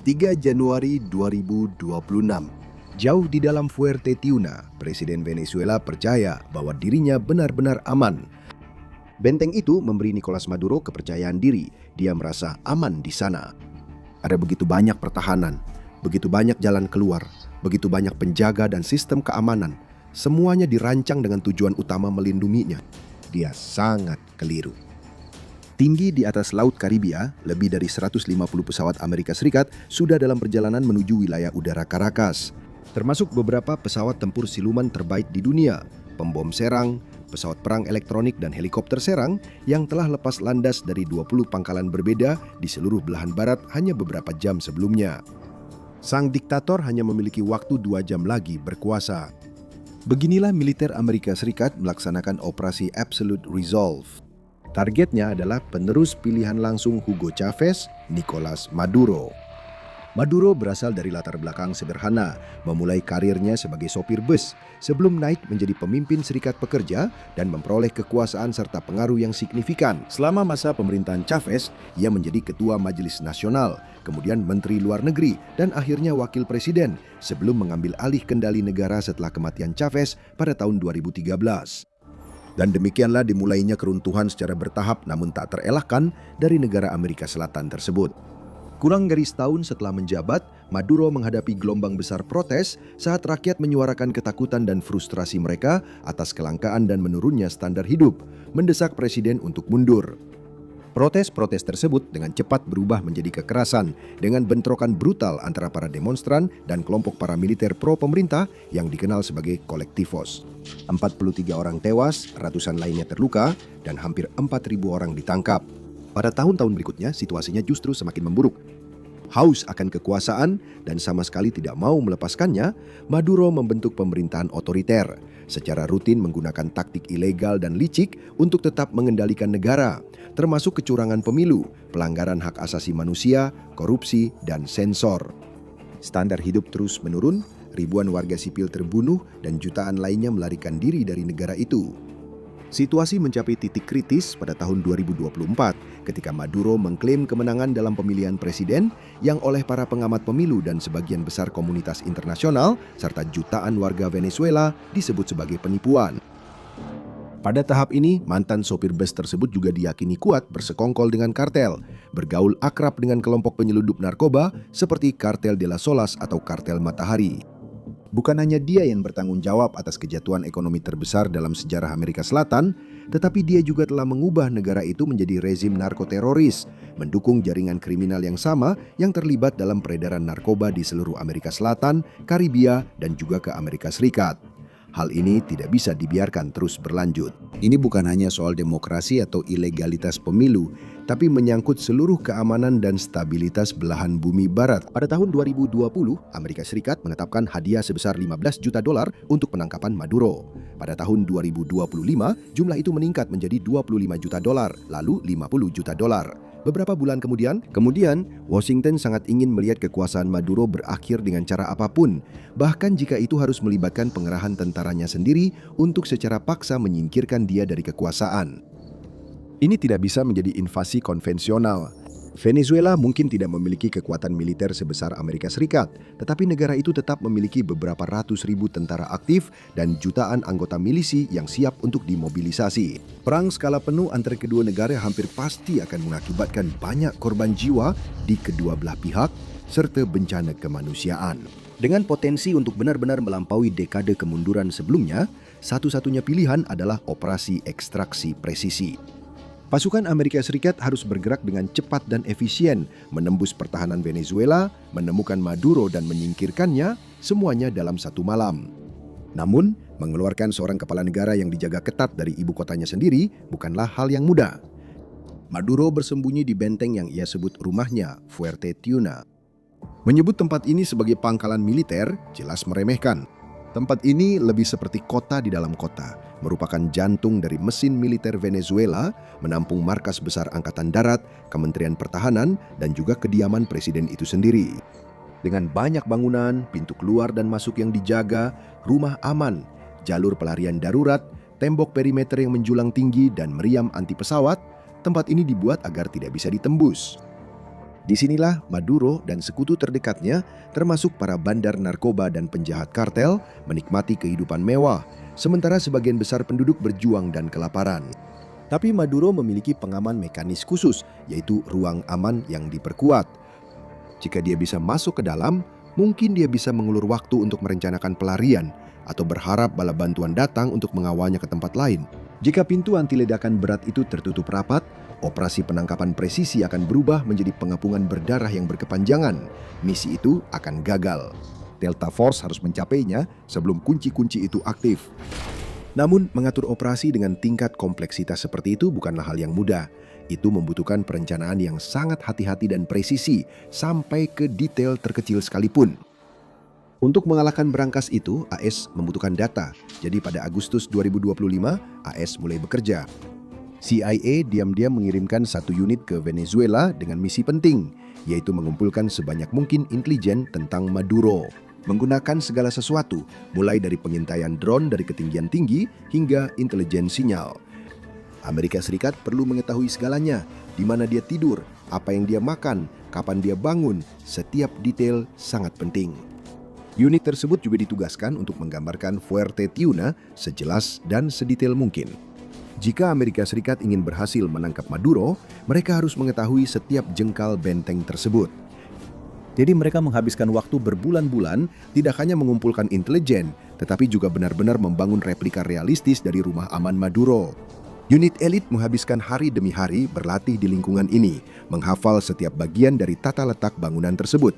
3 Januari 2026. Jauh di dalam Fuerteventura, Presiden Venezuela percaya bahwa dirinya benar-benar aman. Benteng itu memberi Nicolas Maduro kepercayaan diri. Dia merasa aman di sana. Ada begitu banyak pertahanan, begitu banyak jalan keluar, begitu banyak penjaga dan sistem keamanan. Semuanya dirancang dengan tujuan utama melindunginya. Dia sangat keliru. Tinggi di atas Laut Karibia, lebih dari 150 pesawat Amerika Serikat sudah dalam perjalanan menuju wilayah udara Caracas. Termasuk beberapa pesawat tempur siluman terbaik di dunia, pembom serang, pesawat perang elektronik dan helikopter serang yang telah lepas landas dari 20 pangkalan berbeda di seluruh belahan barat hanya beberapa jam sebelumnya. Sang diktator hanya memiliki waktu 2 jam lagi berkuasa. Beginilah militer Amerika Serikat melaksanakan operasi Absolute Resolve. Targetnya adalah penerus pilihan langsung Hugo Chavez, Nicolas Maduro. Maduro berasal dari latar belakang sederhana, memulai karirnya sebagai sopir bus sebelum naik menjadi pemimpin Serikat Pekerja dan memperoleh kekuasaan serta pengaruh yang signifikan. Selama masa pemerintahan Chavez, ia menjadi Ketua Majelis Nasional, kemudian Menteri Luar Negeri, dan akhirnya Wakil Presiden sebelum mengambil alih kendali negara setelah kematian Chavez pada tahun 2013. Dan demikianlah dimulainya keruntuhan secara bertahap namun tak terelakkan dari negara Amerika Selatan tersebut. Kurang dari setahun setelah menjabat, Maduro menghadapi gelombang besar protes saat rakyat menyuarakan ketakutan dan frustrasi mereka atas kelangkaan dan menurunnya standar hidup, mendesak presiden untuk mundur. Protes-protes tersebut dengan cepat berubah menjadi kekerasan dengan bentrokan brutal antara para demonstran dan kelompok paramiliter pro-pemerintah yang dikenal sebagai kolektivos. 43 orang tewas, ratusan lainnya terluka, dan hampir 4.000 orang ditangkap. Pada tahun-tahun berikutnya, situasinya justru semakin memburuk. Haus akan kekuasaan dan sama sekali tidak mau melepaskannya, Maduro membentuk pemerintahan otoriter, secara rutin menggunakan taktik ilegal dan licik untuk tetap mengendalikan negara, termasuk kecurangan pemilu, pelanggaran hak asasi manusia, korupsi, dan sensor. Standar hidup terus menurun, ribuan warga sipil terbunuh, dan jutaan lainnya melarikan diri dari negara itu. Situasi mencapai titik kritis pada tahun 2024 ketika Maduro mengklaim kemenangan dalam pemilihan presiden yang oleh para pengamat pemilu dan sebagian besar komunitas internasional serta jutaan warga Venezuela disebut sebagai penipuan. Pada tahap ini, mantan sopir bus tersebut juga diyakini kuat bersekongkol dengan kartel, bergaul akrab dengan kelompok penyeludup narkoba seperti Kartel de las Solas atau Kartel Matahari. Bukan hanya dia yang bertanggung jawab atas kejatuhan ekonomi terbesar dalam sejarah Amerika Selatan, tetapi dia juga telah mengubah negara itu menjadi rezim narkoteroris, mendukung jaringan kriminal yang sama yang terlibat dalam peredaran narkoba di seluruh Amerika Selatan, Karibia, dan juga ke Amerika Serikat. Hal ini tidak bisa dibiarkan terus berlanjut. Ini bukan hanya soal demokrasi atau ilegalitas pemilu, tapi menyangkut seluruh keamanan dan stabilitas belahan bumi barat. Pada tahun 2020, Amerika Serikat menetapkan hadiah sebesar $15 juta untuk penangkapan Maduro. Pada tahun 2025, jumlah itu meningkat menjadi $25 juta, lalu $50 juta. Beberapa bulan kemudian, Washington sangat ingin melihat kekuasaan Maduro berakhir dengan cara apapun, bahkan jika itu harus melibatkan pengerahan tentaranya sendiri untuk secara paksa menyingkirkan dia dari kekuasaan. Ini tidak bisa menjadi invasi konvensional. Venezuela mungkin tidak memiliki kekuatan militer sebesar Amerika Serikat, tetapi negara itu tetap memiliki beberapa ratus ribu tentara aktif dan jutaan anggota milisi yang siap untuk dimobilisasi. Perang skala penuh antara kedua negara hampir pasti akan mengakibatkan banyak korban jiwa di kedua belah pihak serta bencana kemanusiaan. Dengan potensi untuk benar-benar melampaui dekade kemunduran sebelumnya, satu-satunya pilihan adalah operasi ekstraksi presisi. Pasukan Amerika Serikat harus bergerak dengan cepat dan efisien, menembus pertahanan Venezuela, menemukan Maduro dan menyingkirkannya, semuanya dalam satu malam. Namun, mengeluarkan seorang kepala negara yang dijaga ketat dari ibu kotanya sendiri bukanlah hal yang mudah. Maduro bersembunyi di benteng yang ia sebut rumahnya, Fuerteventura. Menyebut tempat ini sebagai pangkalan militer jelas meremehkan. Tempat ini lebih seperti kota di dalam kota, merupakan jantung dari mesin militer Venezuela, menampung markas besar Angkatan Darat, Kementerian Pertahanan, dan juga kediaman presiden itu sendiri. Dengan banyak bangunan, pintu keluar dan masuk yang dijaga, rumah aman, jalur pelarian darurat, tembok perimeter yang menjulang tinggi, dan meriam anti pesawat, tempat ini dibuat agar tidak bisa ditembus. Disinilah Maduro dan sekutu terdekatnya, termasuk para bandar narkoba dan penjahat kartel, menikmati kehidupan mewah, sementara sebagian besar penduduk berjuang dan kelaparan. Tapi Maduro memiliki pengaman mekanis khusus, yaitu ruang aman yang diperkuat. Jika dia bisa masuk ke dalam, mungkin dia bisa mengulur waktu untuk merencanakan pelarian, atau berharap bala bantuan datang untuk mengawalnya ke tempat lain. Jika pintu anti ledakan berat itu tertutup rapat, operasi penangkapan presisi akan berubah menjadi pengepungan berdarah yang berkepanjangan. Misi itu akan gagal. Delta Force harus mencapainya sebelum kunci-kunci itu aktif. Namun, mengatur operasi dengan tingkat kompleksitas seperti itu bukanlah hal yang mudah. Itu membutuhkan perencanaan yang sangat hati-hati dan presisi, sampai ke detail terkecil sekalipun. Untuk mengalahkan berangkas itu, AS membutuhkan data. Jadi pada Agustus 2025, AS mulai bekerja. CIA diam-diam mengirimkan satu unit ke Venezuela dengan misi penting, yaitu mengumpulkan sebanyak mungkin intelijen tentang Maduro. Menggunakan segala sesuatu, mulai dari pengintaian drone dari ketinggian tinggi hingga intelijen sinyal. Amerika Serikat perlu mengetahui segalanya, di mana dia tidur, apa yang dia makan, kapan dia bangun, setiap detail sangat penting. Unit tersebut juga ditugaskan untuk menggambarkan Fuerte Tiuna sejelas dan sedetail mungkin. Jika Amerika Serikat ingin berhasil menangkap Maduro, mereka harus mengetahui setiap jengkal benteng tersebut. Jadi mereka menghabiskan waktu berbulan-bulan tidak hanya mengumpulkan intelijen, tetapi juga benar-benar membangun replika realistis dari rumah aman Maduro. Unit elit menghabiskan hari demi hari berlatih di lingkungan ini, menghafal setiap bagian dari tata letak bangunan tersebut.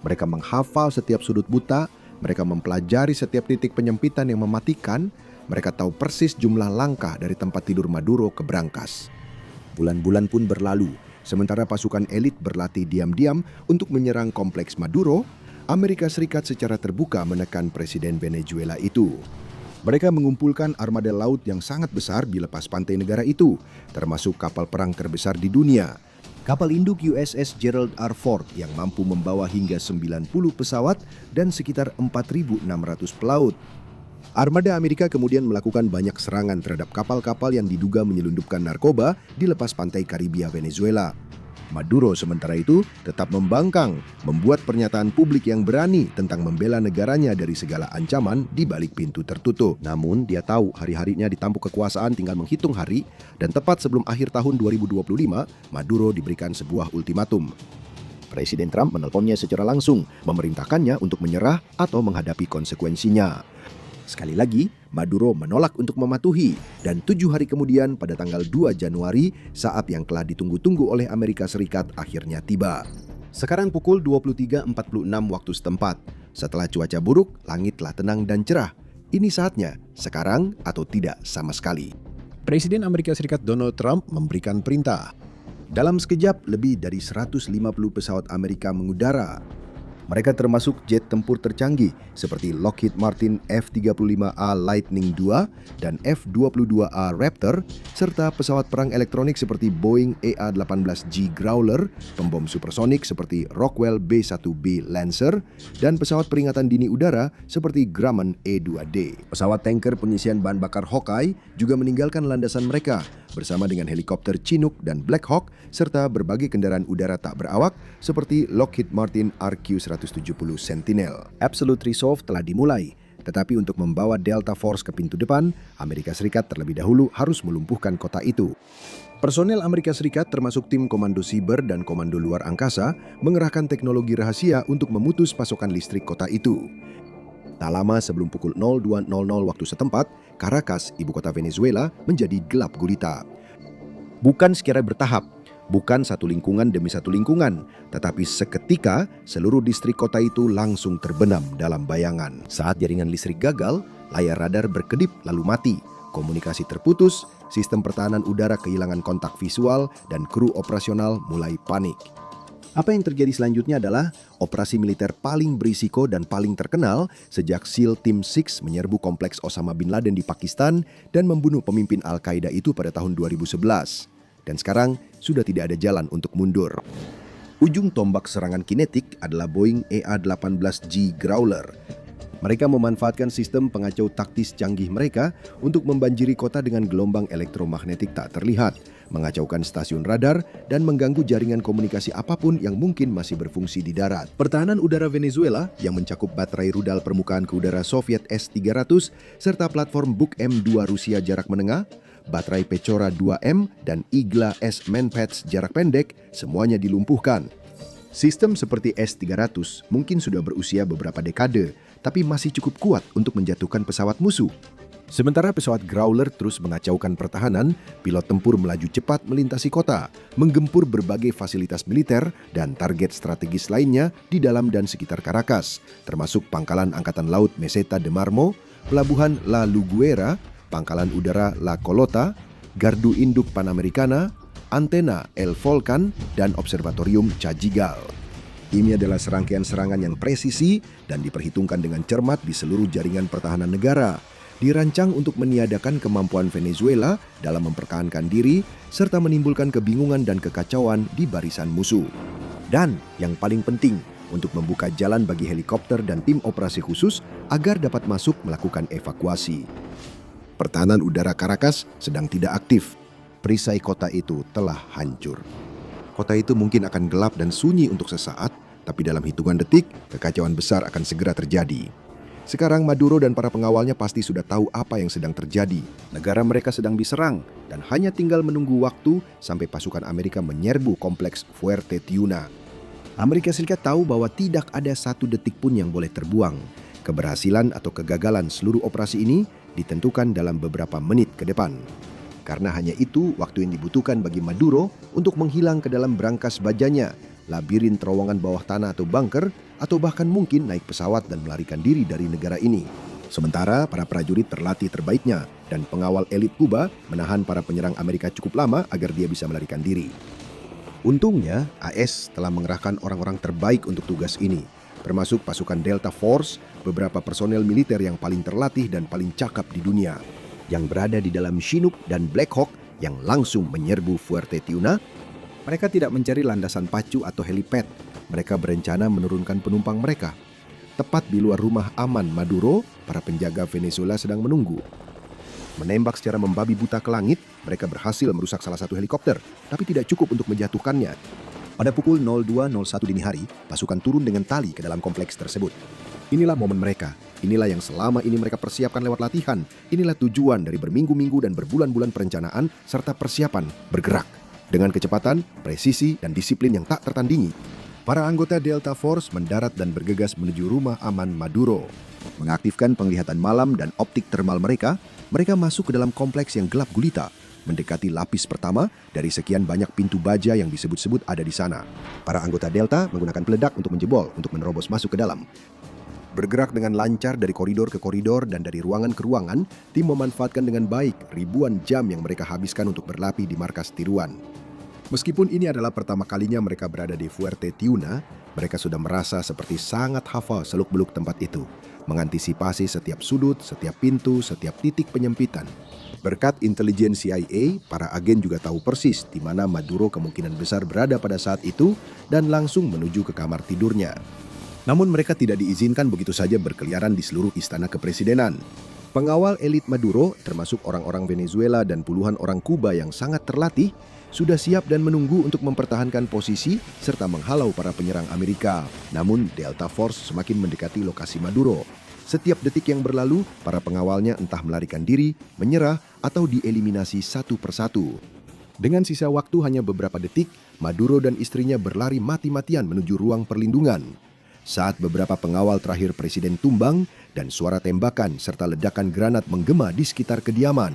Mereka menghafal setiap sudut buta, mereka mempelajari setiap titik penyempitan yang mematikan, mereka tahu persis jumlah langkah dari tempat tidur Maduro ke berangkas. Bulan-bulan pun berlalu, sementara pasukan elit berlatih diam-diam untuk menyerang kompleks Maduro, Amerika Serikat secara terbuka menekan Presiden Venezuela itu. Mereka mengumpulkan armada laut yang sangat besar di lepas pantai negara itu, termasuk kapal perang terbesar di dunia. Kapal induk USS Gerald R. Ford yang mampu membawa hingga 90 pesawat dan sekitar 4.600 pelaut. Armada Amerika kemudian melakukan banyak serangan terhadap kapal-kapal yang diduga menyelundupkan narkoba di lepas pantai Karibia Venezuela. Maduro sementara itu tetap membangkang, membuat pernyataan publik yang berani tentang membela negaranya dari segala ancaman di balik pintu tertutup. Namun dia tahu hari-harinya ditampuk kekuasaan tinggal menghitung hari, dan tepat sebelum akhir tahun 2025, Maduro diberikan sebuah ultimatum. Presiden Trump menelponnya secara langsung, memerintahkannya untuk menyerah atau menghadapi konsekuensinya. Sekali lagi, Maduro menolak untuk mematuhi, dan 7 hari kemudian pada tanggal 2 Januari, saat yang telah ditunggu-tunggu oleh Amerika Serikat akhirnya tiba. Sekarang pukul 23.46 waktu setempat. Setelah cuaca buruk, langit telah tenang dan cerah. Ini saatnya, sekarang atau tidak sama sekali. Presiden Amerika Serikat Donald Trump memberikan perintah. Dalam sekejap, lebih dari 150 pesawat Amerika mengudara. Mereka termasuk jet tempur tercanggih seperti Lockheed Martin F-35A Lightning II dan F-22A Raptor, serta pesawat perang elektronik seperti Boeing EA-18G Growler, pembom supersonik seperti Rockwell B-1B Lancer, dan pesawat peringatan dini udara seperti Grumman E-2D. Pesawat tanker pengisian bahan bakar Hawkeye juga meninggalkan landasan mereka, bersama dengan helikopter Chinook dan Black Hawk, serta berbagai kendaraan udara tak berawak seperti Lockheed Martin RQ-170 Sentinel. Absolute Resolve telah dimulai, tetapi untuk membawa Delta Force ke pintu depan, Amerika Serikat terlebih dahulu harus melumpuhkan kota itu. Personel Amerika Serikat termasuk tim Komando Siber dan Komando Luar Angkasa mengerahkan teknologi rahasia untuk memutus pasokan listrik kota itu. Tak lama sebelum pukul 02.00 waktu setempat, Caracas, ibu kota Venezuela, menjadi gelap gulita. Bukan secara bertahap, bukan satu lingkungan demi satu lingkungan, tetapi seketika seluruh distrik kota itu langsung terbenam dalam bayangan. Saat jaringan listrik gagal, layar radar berkedip lalu mati, komunikasi terputus, sistem pertahanan udara kehilangan kontak visual, dan kru operasional mulai panik. Apa yang terjadi selanjutnya adalah operasi militer paling berisiko dan paling terkenal sejak SEAL Team 6 menyerbu kompleks Osama Bin Laden di Pakistan dan membunuh pemimpin Al-Qaeda itu pada tahun 2011. Dan sekarang sudah tidak ada jalan untuk mundur. Ujung tombak serangan kinetik adalah Boeing EA-18G Growler. Mereka memanfaatkan sistem pengacau taktis canggih mereka untuk membanjiri kota dengan gelombang elektromagnetik tak terlihat, mengacaukan stasiun radar, dan mengganggu jaringan komunikasi apapun yang mungkin masih berfungsi di darat. Pertahanan udara Venezuela yang mencakup baterai rudal permukaan ke udara Soviet S-300 serta platform Buk M2 Rusia jarak menengah, baterai Pechora 2M, dan Igla S Manpads jarak pendek semuanya dilumpuhkan. Sistem seperti S-300 mungkin sudah berusia beberapa dekade, tapi masih cukup kuat untuk menjatuhkan pesawat musuh. Sementara pesawat Growler terus mengacaukan pertahanan, pilot tempur melaju cepat melintasi kota, menggempur berbagai fasilitas militer dan target strategis lainnya di dalam dan sekitar Caracas, termasuk Pangkalan Angkatan Laut Meseta de Marmo, Pelabuhan La Luguera, Pangkalan Udara La Colota, Gardu Induk Panamericana, Antena El Volcan, dan Observatorium Cajigal. Ini adalah serangkaian serangan yang presisi dan diperhitungkan dengan cermat di seluruh jaringan pertahanan negara, dirancang untuk meniadakan kemampuan Venezuela dalam mempertahankan diri serta menimbulkan kebingungan dan kekacauan di barisan musuh. Dan yang paling penting, untuk membuka jalan bagi helikopter dan tim operasi khusus agar dapat masuk melakukan evakuasi. Pertahanan udara Caracas sedang tidak aktif. Perisai kota itu telah hancur. Kota itu mungkin akan gelap dan sunyi untuk sesaat, tapi dalam hitungan detik, kekacauan besar akan segera terjadi. Sekarang Maduro dan para pengawalnya pasti sudah tahu apa yang sedang terjadi. Negara mereka sedang diserang dan hanya tinggal menunggu waktu sampai pasukan Amerika menyerbu kompleks Fuerte Tiuna. Amerika Serikat tahu bahwa tidak ada satu detik pun yang boleh terbuang. Keberhasilan atau kegagalan seluruh operasi ini ditentukan dalam beberapa menit ke depan. Karena hanya itu waktu yang dibutuhkan bagi Maduro untuk menghilang ke dalam brankas bajanya, labirin terowongan bawah tanah atau bunker, atau bahkan mungkin naik pesawat dan melarikan diri dari negara ini. Sementara para prajurit terlatih terbaiknya dan pengawal elit Kuba menahan para penyerang Amerika cukup lama agar dia bisa melarikan diri. Untungnya, AS telah mengerahkan orang-orang terbaik untuk tugas ini, termasuk pasukan Delta Force, beberapa personel militer yang paling terlatih dan paling cakap di dunia, yang berada di dalam Chinook dan Black Hawk yang langsung menyerbu Fuerte Tiuna. Mereka tidak mencari landasan pacu atau helipad. Mereka berencana menurunkan penumpang mereka. Tepat di luar rumah aman Maduro, para penjaga Venezuela sedang menunggu. Menembak secara membabi buta ke langit, mereka berhasil merusak salah satu helikopter, tapi tidak cukup untuk menjatuhkannya. Pada pukul 02.01 dini hari, pasukan turun dengan tali ke dalam kompleks tersebut. Inilah momen mereka. Inilah yang selama ini mereka persiapkan lewat latihan. Inilah tujuan dari berminggu-minggu dan berbulan-bulan perencanaan serta persiapan bergerak. Dengan kecepatan, presisi, dan disiplin yang tak tertandingi, para anggota Delta Force mendarat dan bergegas menuju rumah aman Maduro. Mengaktifkan penglihatan malam dan optik termal mereka masuk ke dalam kompleks yang gelap gulita, mendekati lapis pertama dari sekian banyak pintu baja yang disebut-sebut ada di sana. Para anggota Delta menggunakan peledak untuk menjebol, untuk menerobos masuk ke dalam. Bergerak dengan lancar dari koridor ke koridor dan dari ruangan ke ruangan, tim memanfaatkan dengan baik ribuan jam yang mereka habiskan untuk berlatih di markas tiruan. Meskipun ini adalah pertama kalinya mereka berada di Fuerte Tiuna, mereka sudah merasa seperti sangat hafal seluk-beluk tempat itu, mengantisipasi setiap sudut, setiap pintu, setiap titik penyempitan. Berkat intelijen CIA, para agen juga tahu persis di mana Maduro kemungkinan besar berada pada saat itu dan langsung menuju ke kamar tidurnya. Namun mereka tidak diizinkan begitu saja berkeliaran di seluruh istana kepresidenan. Pengawal elit Maduro, termasuk orang-orang Venezuela dan puluhan orang Kuba yang sangat terlatih, sudah siap dan menunggu untuk mempertahankan posisi serta menghalau para penyerang Amerika. Namun Delta Force semakin mendekati lokasi Maduro. Setiap detik yang berlalu, para pengawalnya entah melarikan diri, menyerah, atau dieliminasi satu persatu. Dengan sisa waktu hanya beberapa detik, Maduro dan istrinya berlari mati-matian menuju ruang perlindungan. Saat beberapa pengawal terakhir presiden tumbang dan suara tembakan serta ledakan granat menggema di sekitar kediaman,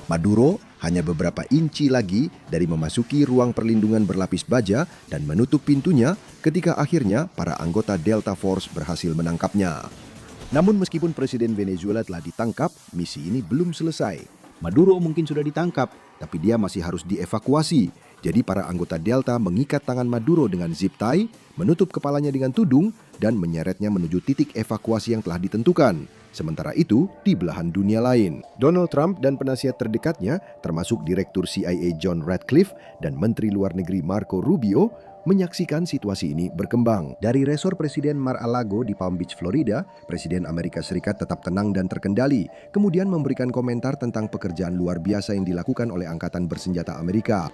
Maduro hanya beberapa inci lagi dari memasuki ruang perlindungan berlapis baja dan menutup pintunya ketika akhirnya para anggota Delta Force berhasil menangkapnya. Namun meskipun Presiden Venezuela telah ditangkap, misi ini belum selesai. Maduro mungkin sudah ditangkap, tapi dia masih harus dievakuasi. Jadi para anggota Delta mengikat tangan Maduro dengan zip tie, menutup kepalanya dengan tudung, dan menyeretnya menuju titik evakuasi yang telah ditentukan. Sementara itu, di belahan dunia lain, Donald Trump dan penasihat terdekatnya, termasuk Direktur CIA John Ratcliffe dan Menteri Luar Negeri Marco Rubio, menyaksikan situasi ini berkembang. Dari resor Presiden Mar-a-Lago di Palm Beach, Florida, Presiden Amerika Serikat tetap tenang dan terkendali, kemudian memberikan komentar tentang pekerjaan luar biasa yang dilakukan oleh Angkatan Bersenjata Amerika.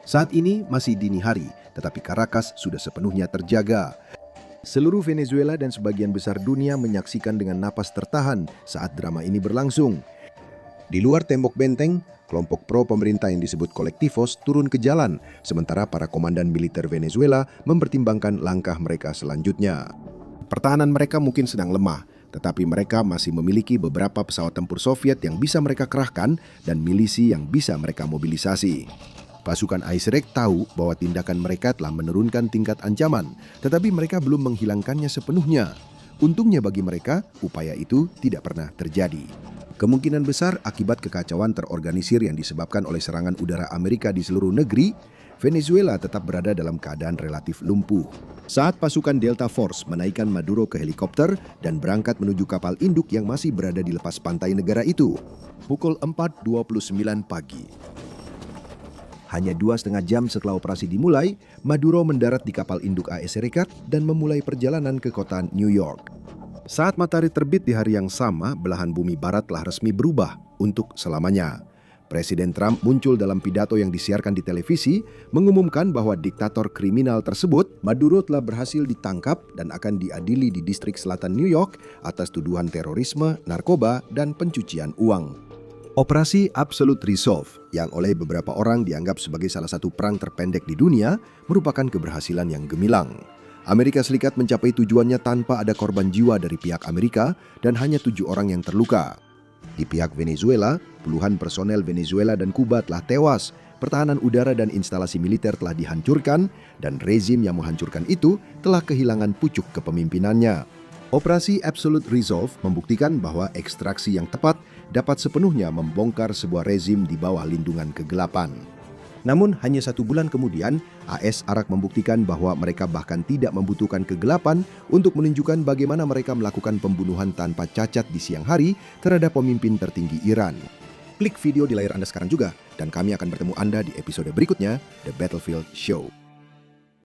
Saat ini masih dini hari, tetapi Caracas sudah sepenuhnya terjaga. Seluruh Venezuela dan sebagian besar dunia menyaksikan dengan napas tertahan saat drama ini berlangsung. Di luar tembok benteng, kelompok pro-pemerintah yang disebut Kolektivos turun ke jalan, sementara para komandan militer Venezuela mempertimbangkan langkah mereka selanjutnya. Pertahanan mereka mungkin sedang lemah, tetapi mereka masih memiliki beberapa pesawat tempur Soviet yang bisa mereka kerahkan dan milisi yang bisa mereka mobilisasi. Pasukan Aizerek tahu bahwa tindakan mereka telah menurunkan tingkat ancaman, tetapi mereka belum menghilangkannya sepenuhnya. Untungnya bagi mereka, upaya itu tidak pernah terjadi. Kemungkinan besar akibat kekacauan terorganisir yang disebabkan oleh serangan udara Amerika di seluruh negeri, Venezuela tetap berada dalam keadaan relatif lumpuh. Saat pasukan Delta Force menaikkan Maduro ke helikopter dan berangkat menuju kapal induk yang masih berada di lepas pantai negara itu, pukul 4.29 pagi. Hanya 2,5 jam setelah operasi dimulai, Maduro mendarat di kapal induk AS Serikat dan memulai perjalanan ke kota New York. Saat matahari terbit di hari yang sama, belahan bumi barat telah resmi berubah untuk selamanya. Presiden Trump muncul dalam pidato yang disiarkan di televisi, mengumumkan bahwa diktator kriminal tersebut, Maduro, telah berhasil ditangkap dan akan diadili di distrik selatan New York atas tuduhan terorisme, narkoba, dan pencucian uang. Operasi Absolute Resolve, yang oleh beberapa orang dianggap sebagai salah satu perang terpendek di dunia, merupakan keberhasilan yang gemilang. Amerika Serikat mencapai tujuannya tanpa ada korban jiwa dari pihak Amerika dan hanya 7 orang yang terluka. Di pihak Venezuela, puluhan personel Venezuela dan Kuba telah tewas, pertahanan udara dan instalasi militer telah dihancurkan, dan rezim yang menghancurkan itu telah kehilangan pucuk kepemimpinannya. Operasi Absolute Resolve membuktikan bahwa ekstraksi yang tepat dapat sepenuhnya membongkar sebuah rezim di bawah lindungan kegelapan. Namun hanya 1 bulan kemudian, AS Arak membuktikan bahwa mereka bahkan tidak membutuhkan kegelapan untuk menunjukkan bagaimana mereka melakukan pembunuhan tanpa cacat di siang hari terhadap pemimpin tertinggi Iran. Klik video di layar Anda sekarang juga, dan kami akan bertemu Anda di episode berikutnya, The Battlefield Show.